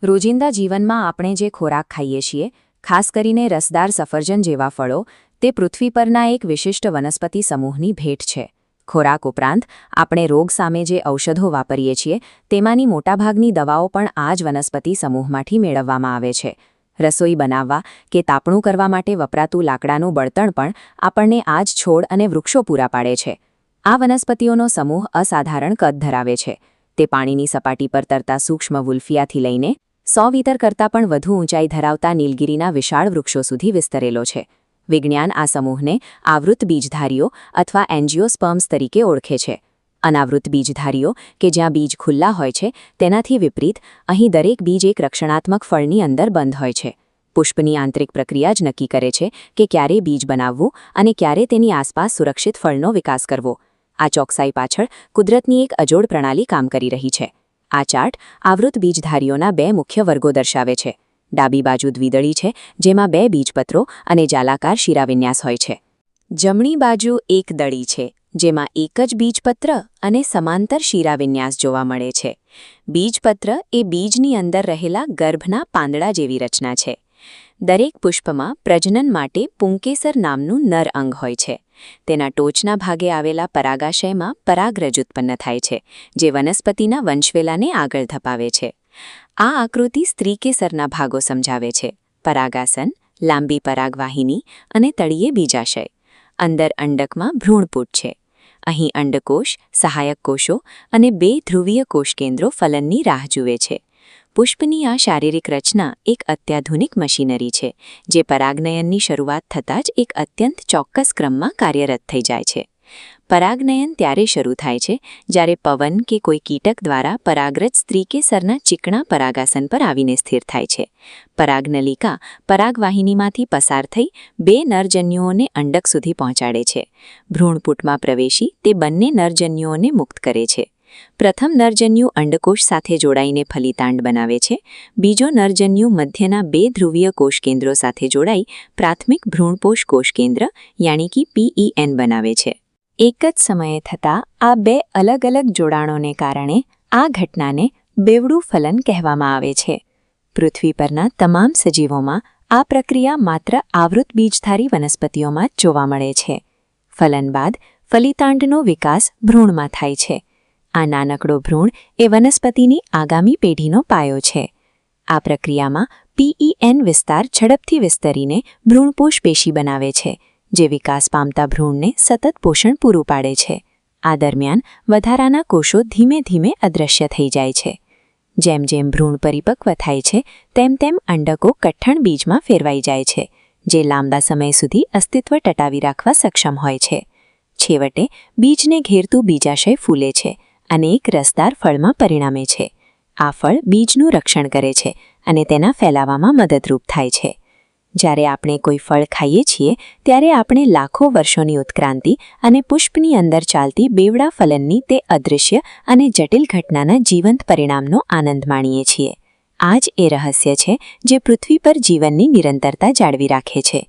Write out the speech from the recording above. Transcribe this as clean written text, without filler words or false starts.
રોજિંદા જીવનમાં આપણે જે ખોરાક ખાઈએ છીએ, ખાસ કરીને રસદાર સફરજન જેવા ફળો, તે પૃથ્વી પરના એક વિશિષ્ટ વનસ્પતિ સમૂહની ભેટ છે. ખોરાક ઉપરાંત આપણે રોગ સામે જે ઔષધો વાપરીએ છીએ, તેમાંની મોટાભાગની દવાઓ પણ આ જ વનસ્પતિ સમૂહમાંથી મેળવવામાં આવે છે. રસોઈ બનાવવા કે તાપણું કરવા માટે વપરાતું લાકડાનું બળતણ પણ આપણને આ જ છોડ અને વૃક્ષો પૂરા પાડે છે. આ વનસ્પતિઓનો સમૂહ અસાધારણ કદ ધરાવે છે. તે પાણીની સપાટી પર તરતા સૂક્ષ્મ વુલ્ફિયાથી લઈને 100 મીટર કરતાં પણ વધુ ઊંચાઈ ધરાવતા નીલગિરીના વિશાળ વૃક્ષો સુધી વિસ્તરેલો છે. વિજ્ઞાન આ સમૂહને આવૃત બીજધારીઓ અથવા એન્જિયોસ્પર્મ્સ તરીકે ઓળખે છે. અનાવૃત બીજધારીઓ કે જ્યાં બીજ ખુલ્લા હોય છે, તેનાથી વિપરીત અહીં દરેક બીજ એક રક્ષણાત્મક ફળની અંદર બંધ હોય છે. પુષ્પની આંતરિક પ્રક્રિયા જ નક્કી કરે છે કે ક્યારે બીજ બનાવવું અને ક્યારે તેની આસપાસ સુરક્ષિત ફળનો વિકાસ કરવો. આ ચોકસાઈ પાછળ કુદરતની એક અજોડ પ્રણાલી કામ કરી રહી છે. આ ચાર્ટ આવૃત બીજધારીઓના 2 મુખ્ય વર્ગો દર્શાવે છે. ડાબી બાજુ દ્વિદળી છે, જેમાં 2 બીજપત્રો અને જાલાકાર શિરાવિન્યાસ હોય છે. જમણી બાજુ એક દળી છે, જેમાં એક જ બીજપત્ર અને સમાંતર શિરાવિન્યાસ જોવા મળે છે. બીજપત્ર એ બીજની અંદર રહેલા ગર્ભના પાંદડા જેવી રચના છે. દરેક પુષ્પમાં પ્રજનન માટે પુંકેસર નામનું નર અંગ હોય છે. તેના ટોચના ભાગે આવેલા પરાગાશયમાં પરાગરજ ઉત્પન્ન થાય છે, જે વનસ્પતિના વંશવેલાને આગળ ધપાવે છે. આ આકૃતિ સ્ત્રીકેસરના ભાગો સમજાવે છે: પરાગાસન, લાંબી પરાગવાહિની અને તળિયે બીજાશય. અંદર અંડકમાં ભ્રૂણપૂટ છે. અહીં અંડકોશ, સહાયક કોષો અને 2 ધ્રુવીય કોષકેન્દ્રો ફલનની રાહ જુએ છે. પુષ્પની આ શારીરિક રચના એક અત્યાધુનિક મશીનરી છે, જે પરાગનયનની શરૂઆત થતાં જ એક અત્યંત ચોક્કસ ક્રમમાં કાર્યરત થઈ જાય છે. પરાગનયન ત્યારે શરૂ થાય છે જ્યારે પવન કે કોઈ કીટક દ્વારા પરાગરજ સ્ત્રીકેસરના ચીકણા પરાગાસન પર આવીને સ્થિર થાય છે. પરાગનલિકા પરાગવાહિનીમાંથી પસાર થઈ 2 નરજન્યુઓને અંડક સુધી પહોંચાડે છે. ભ્રૂણપૂટમાં પ્રવેશી તે બંને નરજન્યુઓને મુક્ત કરે છે. પ્રથમ નરજન્યુ અંડકોશ સાથે જોડાઈને ફલિતાંડ બનાવે છે. બીજો નરજન્યુ મધ્યના 2 ધ્રુવીય કોષકેન્દ્રો સાથે જોડાઈ પ્રાથમિક ભ્રૂણપોષ કોષકેન્દ્ર યાની કે PEN બનાવે છે. એક જ સમયે થતા આ 2 અલગ અલગ જોડાણોને કારણે આ ઘટનાને બેવડું ફલન કહેવામાં આવે છે. પૃથ્વી પરના તમામ સજીવોમાં આ પ્રક્રિયા માત્ર આવૃત બીજધારી વનસ્પતિઓમાં જ જોવા મળે છે. ફલન બાદ ફલિતાંડનો વિકાસ ભ્રૂણમાં થાય છે. આ નાનકડો ભ્રૂણ એ વનસ્પતિની આગામી પેઢીનો પાયો છે. આ પ્રક્રિયામાં PEN વિસ્તાર ઝડપથી વિસ્તરીને ભ્રૂણપોષ પેશી બનાવે છે, જે વિકાસ પામતા ભ્રૂણને સતત પોષણ પૂરું પાડે છે. આ દરમિયાન વધારાના કોષો ધીમે ધીમે અદૃશ્ય થઈ જાય છે. જેમ જેમ ભ્રૂણ પરિપક્વ થાય છે, તેમ તેમ અંડકો કઠણ બીજમાં ફેરવાઈ જાય છે, જે લાંબા સમય સુધી અસ્તિત્વ ટટાવી રાખવા સક્ષમ હોય છે. છેવટે બીજને ઘેરતું બીજાશય ફૂલે છે અને એક રસદાર ફળમાં પરિણમે છે. આ ફળ બીજનું રક્ષણ કરે છે અને તેના ફેલાવામાં મદદરૂપ થાય છે. જ્યારે આપણે કોઈ ફળ ખાઈએ છીએ, ત્યારે આપણે લાખો વર્ષોની ઉત્ક્રાંતિ અને પુષ્પની અંદર ચાલતી બેવડા ફલનની તે અદૃશ્ય અને જટિલ ઘટનાના જીવંત પરિણામનો આનંદ માણીએ છીએ. આ જ એ રહસ્ય છે જે પૃથ્વી પર જીવનની નિરંતરતા જાળવી રાખે છે.